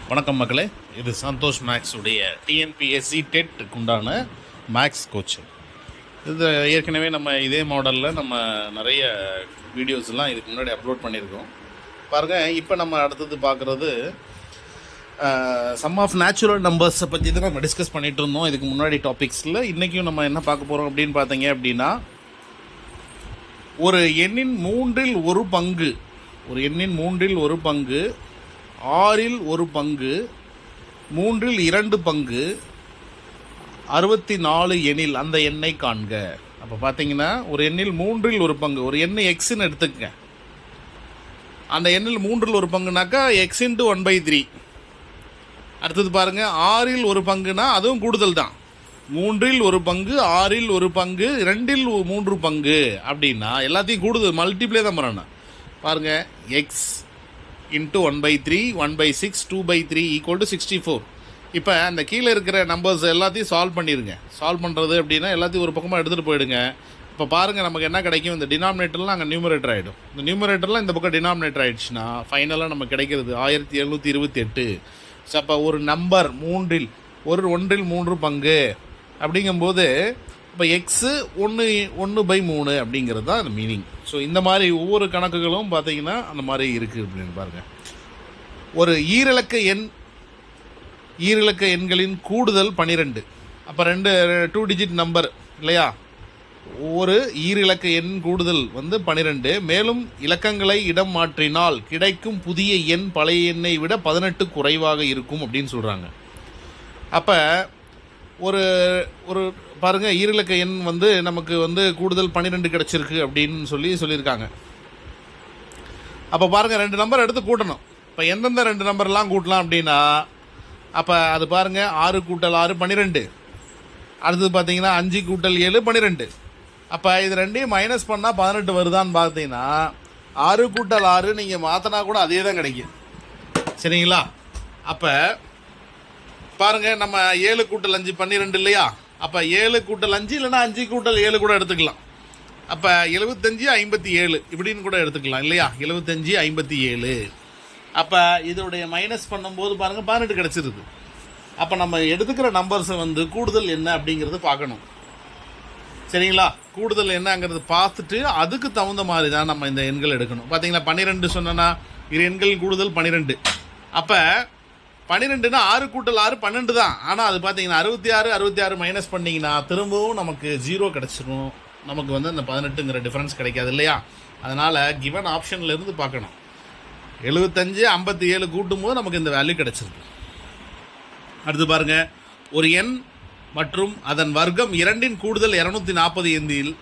வணக்கம் மக்களே, இது சந்தோஷ் மேக்ஸ் உடைய டிஎன்பிஎஸ்சி டெட்டுக்கு உண்டான மேக்ஸ் கோச்சிங். இது ஏற்கனவே நம்ம இதே மாடலில் நம்ம நிறைய வீடியோஸ்லாம் இதுக்கு முன்னாடி அப்லோட் பண்ணியிருக்கோம் பாருங்கள். இப்போ நம்ம அடுத்தது பார்க்குறது சம் ஆஃப் நேச்சுரல் நம்பர்ஸை பற்றி தான் நம்ம டிஸ்கஸ் பண்ணிகிட்டு இருந்தோம் இதுக்கு முன்னாடி டாபிக்ஸில். இன்றைக்கும் நம்ம என்ன பார்க்க போகிறோம் அப்படின்னு பார்த்தீங்க அப்படின்னா, ஒரு எண்ணின் மூன்றில் ஒரு பங்கு, ஆறில் ஒரு பங்கு, மூன்றில் 2 பங்கு, 64 எண்ணில் அந்த எண்ணை காண்க. அப்போ பார்த்தீங்கன்னா, ஒரு எண்ணில் மூன்றில் ஒரு பங்கு, ஒரு எண்ணை எக்ஸ்ன்னு எடுத்துக்கங்க. அந்த எண்ணில் மூன்றில் ஒரு பங்குனாக்கா x × 1/3. அடுத்தது பாருங்கள், ஆறில் ஒரு பங்குனா அதுவும் கூடுதல் தான். மூன்றில் ஒரு பங்கு, ஆறில் ஒரு பங்கு, 2இல் 3 பங்கு அப்படின்னா எல்லாத்தையும் கூடுதல் மல்டிப்ளே தான் பண்ணணும். பாருங்கள், எக்ஸ் இன்ட்டு 1/3, 1/6, 2/3 = 64. இப்போ அந்த கீழே இருக்கிற நம்பர்ஸ் எல்லாத்தையும் சால்வ் பண்ணிடுங்க. சால்வ் பண்ணுறது அப்படின்னா எல்லாத்தையும் ஒரு பக்கமாக எடுத்துகிட்டு போயிடுங்க. இப்போ பாருங்கள், நமக்கு என்ன கிடைக்கும்? இந்த டினாமினேட்டர்லாம் அங்கே நியூமரேட்டர் ஆகிடும். இந்த நியூமரேட்டர்லாம் இந்த பக்கம் டினாமினேட்டர் ஆகிடுச்சுன்னா ஃபைனலாக நமக்கு கிடைக்கிறது 1728. ஸோ அப்போ ஒரு நம்பர் ஒன்றில் 3 பங்கு அப்படிங்கும்போது இப்போ எக்ஸு 1/3 அப்படிங்கிறது தான் அந்த மீனிங். ஸோ இந்த மாதிரி ஒவ்வொரு கணக்குகளும் பார்த்திங்கன்னா அந்த மாதிரி இருக்குது அப்படின்னு பாருங்கள். ஒரு ஈரிலக்க எண்களின் கூடுதல் 12. அப்போ 2 டிஜிட் நம்பர் இல்லையா? ஒரு ஈரிலக்க எண் கூடுதல் 12. மேலும் இலக்கங்களை இடம் மாற்றினால் கிடைக்கும் புதிய எண் பழைய எண்ணை விட 18 குறைவாக இருக்கும் அப்படின்னு சொல்கிறாங்க. அப்போ ஒரு பாருங்கள், ஈரிலக்க எண் நமக்கு கூடுதல் 12 கிடச்சிருக்கு அப்படின்னு சொல்லியிருக்காங்க. அப்போ பாருங்கள், 2 நம்பர் எடுத்து கூட்டணும். இப்போ எந்தெந்த 2 நம்பர்லாம் கூட்டலாம் அப்படின்னா, அப்போ அது பாருங்கள், 6 × 6 12. அடுத்தது பார்த்தீங்கன்னா 5 × 7 12. அப்போ இது ரெண்டையும் மைனஸ் பண்ணால் 18 வருதான்னு பார்த்தீங்கன்னா 6 × 6 நீங்கள் மாற்றினா கூட அதே தான் கிடைக்கும். சரிங்களா? அப்போ பாருங்கள், நம்ம 7 × 5 12 இல்லையா? அப்போ 7 × 5 இல்லைனா 5 × 7 கூட எடுத்துக்கலாம். அப்போ 75 57 இப்படின்னு கூட எடுத்துக்கலாம் இல்லையா? 75 57. அப்போ இதோடைய மைனஸ் பண்ணும்போது பாருங்கள் 18 கிடச்சிருது. அப்போ நம்ம எடுத்துக்கிற நம்பர்ஸை கூடுதல் என்ன அப்படிங்கிறது பார்க்கணும். சரிங்களா? கூடுதல் என்னங்கிறது பார்த்துட்டு அதுக்கு தகுந்த மாதிரி தான் நம்ம இந்த எண்கள் எடுக்கணும். பார்த்தீங்களா, 12 சொன்னோன்னா இரு எண்கள் கூடுதல் 12. அப்போ 12னா 6 × 6 12 தான். ஆனால் அது பார்த்தீங்கன்னா 66 மைனஸ் பண்ணிங்கன்னா திரும்பவும் நமக்கு 0 கிடச்சிரும். நமக்கு அந்த 18ங்கிற டிஃப்ரென்ஸ் கிடைக்காது இல்லையா? அதனால் கிவன் ஆப்ஷன்லேருந்து பார்க்கணும். 75 57 கூட்டும்போது நமக்கு இந்த வேல்யூ கிடச்சிருக்கு. அடுத்து பாருங்கள், ஒரு எண் மற்றும் அதன் வர்க்கம் 2இன் கூடுதல் 240 எண்ணில்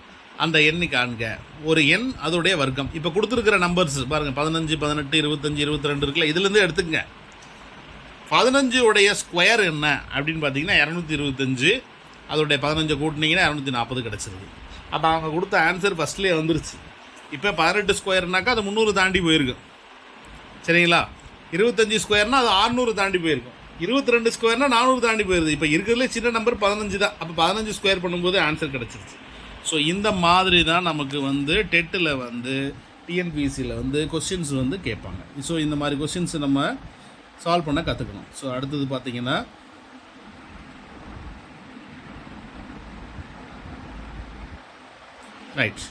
அந்த எண்ணை காண்க. ஒரு எண் அதோடைய வர்க்கம். இப்போ கொடுத்துருக்கிற நம்பர்ஸ் பாருங்கள், 15 18 25 22 இருக்குல்ல, இதுலேருந்து எடுத்துக்கங்க. 15 உடைய ஸ்கொயர் என்ன அப்படின்னு பார்த்தீங்கன்னா 225. அதோடைய 15 கூட்டினீங்கன்னா 240 கிடச்சிருது. அப்போ அவங்க கொடுத்த ஆன்சர் ஃபஸ்ட்லேயே வந்துருச்சு. இப்போ 18 ஸ்கொயர்னாக்கா அது 300 தாண்டி போயிருக்கும். சரிங்களா? 25 ஸ்கொயர்னால் அது 600 தாண்டி போயிருக்கும். 22 ஸ்கொயர்னால் 400 தாண்டி போயிருது. இப்போ இருக்கிறதுலே சின்ன நம்பர் 15 தான். அப்போ 15 ஸ்கொயர் பண்ணும்போது ஆன்சர் கிடச்சிருச்சு. ஸோ இந்த மாதிரி தான் நமக்கு டெட்டில் டிஎன்பிஎஸ்சியில் கொஸ்டின்ஸ் கேட்பாங்க. ஸோ இந்த மாதிரி கொஸ்டின்ஸ் நம்ம சால்வ் பண்ண கற்றுக்கணும். ஸோ அடுத்தது பார்த்தீங்கன்னா, ரைட்,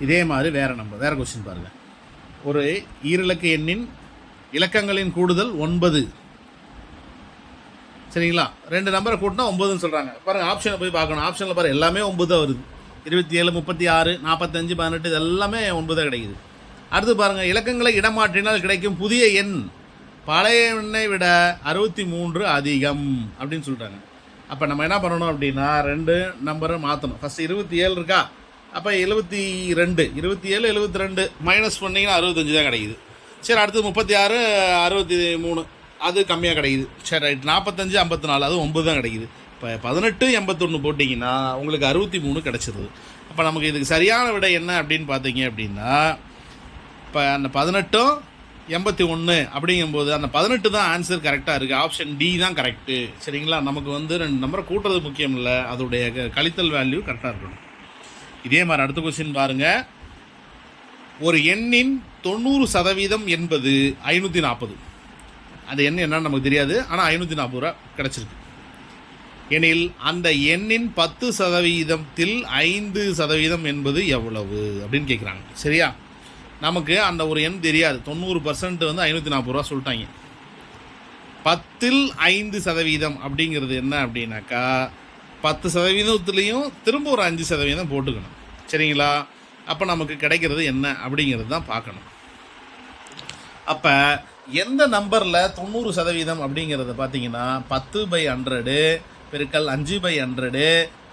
இதே மாதிரி வேறு கொஸ்டின் பாருங்கள். ஒரு ஈரிலக்க எண்ணின் இலக்கங்களின் கூடுதல் 9. சரிங்களா? 2 நம்பரை கூட்டினா 9ன்னு சொல்கிறாங்க. பாருங்கள், ஆப்ஷனை போய் பார்க்கணும். ஆப்ஷனில் பாருங்கள், எல்லாமே 9 தான் வருது. 27 36 45 18 இது எல்லாமே 9 தான் கிடைக்குது. அடுத்து பாருங்கள், இலக்கங்களை இடமாற்றினால் கிடைக்கும் புதிய எண் பழைய எண்ணை விட 63 அதிகம் அப்படின்னு சொல்கிறாங்க. அப்போ நம்ம என்ன பண்ணணும் அப்படின்னா, 2 நம்பரை மாற்றணும். ஃபஸ்ட்டு 27 இருக்கா? அப்போ 27 72 மைனஸ் பண்ணிங்கன்னா 65 தான் கிடைக்குது. சரி, அடுத்து 36 63 அது கம்மியாக கிடைக்குது. சரி, ரைட், 45 54 அது 9 தான் கிடைக்குது. இப்போ 18 81 போட்டிங்கன்னா உங்களுக்கு 63 கிடச்சிருது. அப்போ நமக்கு இதுக்கு சரியான விடை என்ன அப்படின்னு பார்த்தீங்க அப்படின்னா, இப்போ அந்த 18 81 அப்படிங்கும்போது அந்த 18 தான் ஆன்சர் கரெக்டாக இருக்குது. ஆப்ஷன் டி தான் கரெக்டு. சரிங்களா? நமக்கு 2 நம்பரை கூட்டுறது முக்கியம் இல்லை, அதோடைய கழித்தல் வேல்யூ கரெக்டாக இருக்கணும். இதே மாதிரி அடுத்த கொஸ்டின் பாருங்கள். ஒரு எண்ணின் 90% என்பது 540. அது என்னன்னு நமக்கு தெரியாது, ஆனால் 540 ரூபா கிடச்சிருக்கு. எனில் அந்த எண்ணின் 10%த்தில் 5% என்பது எவ்வளவு அப்படின்னு கேட்குறாங்க. சரியா? நமக்கு அந்த ஒரு எண் தெரியாது. 90% வந்து 540 ரூபா சொல்லிட்டாங்க. 10ல் 5% அப்படிங்கிறது என்ன அப்படின்னாக்கா 10%த்துலேயும் திரும்ப ஒரு 5% போட்டுக்கணும். சரிங்களா? அப்போ நமக்கு கிடைக்கிறது என்ன அப்படிங்கிறது தான் பார்க்கணும். அப்போ எந்த நம்பரில் 90% அப்படிங்கிறத பார்த்தீங்கன்னா 10/100 பெருக்கல் 5/100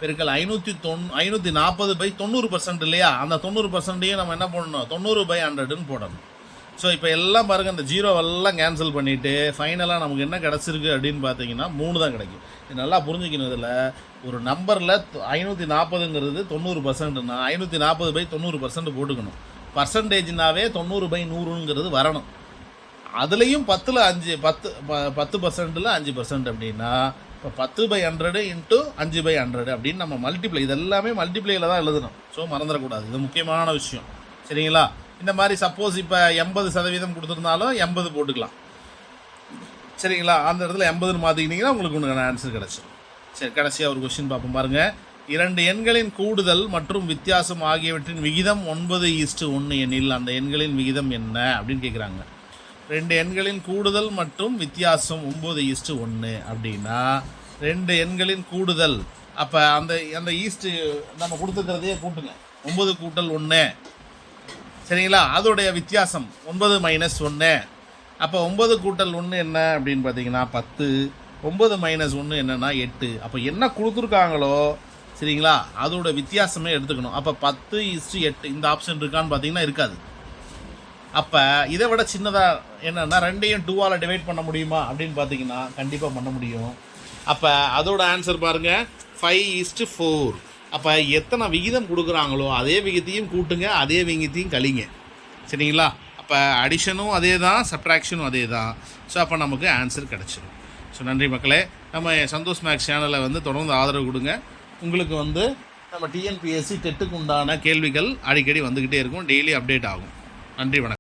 பெருக்கல் 540/90% இல்லையா? அந்த 90%ஐயும் நம்ம என்ன பண்ணணும்? 90/100ன்னு போடணும். ஸோ இப்போ எல்லாம் பாருங்கள், இந்த ஜீரோவெல்லாம் கேன்சல் பண்ணிவிட்டு ஃபைனலாக நமக்கு என்ன கிடச்சிருக்கு அப்படின்னு பார்த்தீங்கன்னா 3 தான் கிடைக்கும். இது நல்லா புரிஞ்சுக்கணும். இதில் ஒரு நம்பரில் 540ங்கிறது 90%னா 540/90% போட்டுக்கணும். பர்சன்டேஜ்னாவே 90/100ங்கிறது வரணும். அதுலேயும் 10%ல் 5% அப்படின்னா இப்போ 10/100 × 5/100 அப்படின்னு நம்ம மல்டிப்ளை, இது எல்லாமே மல்டிப்ளையில் தான் எழுதணும். ஸோ மறந்துடக்கூடாது, இது முக்கியமான விஷயம். சரிங்களா? இந்த மாதிரி சப்போஸ் இப்போ 80% கொடுத்துருந்தாலும் 80 போட்டுக்கலாம். சரிங்களா? அந்த இடத்துல 80ன்னு மாற்றிக்கிட்டிங்கன்னா உங்களுக்கு உண்டான ஆன்சர் கிடச்சிடும். சரி, கடைசியாக ஒரு கொஸ்டின் பார்ப்போம் பாருங்கள். 2 எண்களின் கூடுதல் மற்றும் வித்தியாசம் ஆகியவற்றின் விகிதம் 9:1 எனில் அந்த எண்களின் விகிதம் என்ன அப்படின்னு கேட்குறாங்க. 2 எண்களின் கூடுதல் மற்றும் வித்தியாசம் 9:1 அப்படின்னா 2 எண்களின் கூடுதல், அப்போ அந்த ஈஸ்ட்டு நம்ம கொடுத்துக்கிறதையே கூட்டுங்க. 9 கூட்டல் 1. சரிங்களா? அதோடைய வித்தியாசம் 9 - 1. அப்போ 9 கூட்டல் 1 என்ன அப்படின்னு பார்த்தீங்கன்னா 10. 9 - 1 என்னன்னா 8. அப்போ என்ன கொடுத்துருக்காங்களோ சரிங்களா, அதோட வித்தியாசமே எடுத்துக்கணும். அப்போ 10:8 இந்த ஆப்ஷன் இருக்கான்னு பார்த்தீங்கன்னா இருக்காது. அப்போ இதை விட சின்னதாக என்னென்னா 2ஐயும் 2ஆல் டிவைட் பண்ண முடியுமா அப்படின்னு பார்த்தீங்கன்னா கண்டிப்பாக பண்ண முடியும். அப்போ அதோட ஆன்சர் பாருங்கள் 5:4. அப்போ எத்தனை விகிதம் கொடுக்குறாங்களோ அதே விகிதத்தையும் கூட்டுங்க, அதே விகிதத்தையும் கழிங்க. சரிங்களா? அப்போ அடிஷனும் அதே தான், சப்ட்ராக்ஷனும் அதே தான். ஸோ அப்போ நமக்கு ஆன்சர் கிடச்சிடும். ஸோ நன்றி மக்களே. நம்ம சந்தோஷ் மேக்ஸ் சேனலை வந்து தொடர்ந்து ஆதரவு கொடுங்க. உங்களுக்கு வந்து நம்ம டிஎன்பிஎஸ்சி டெட்டுக்கு உண்டான கேள்விகள் அடிக்கடி வந்துக்கிட்டே இருக்கும், டெய்லி அப்டேட் ஆகும். நன்றி, வணக்கம்.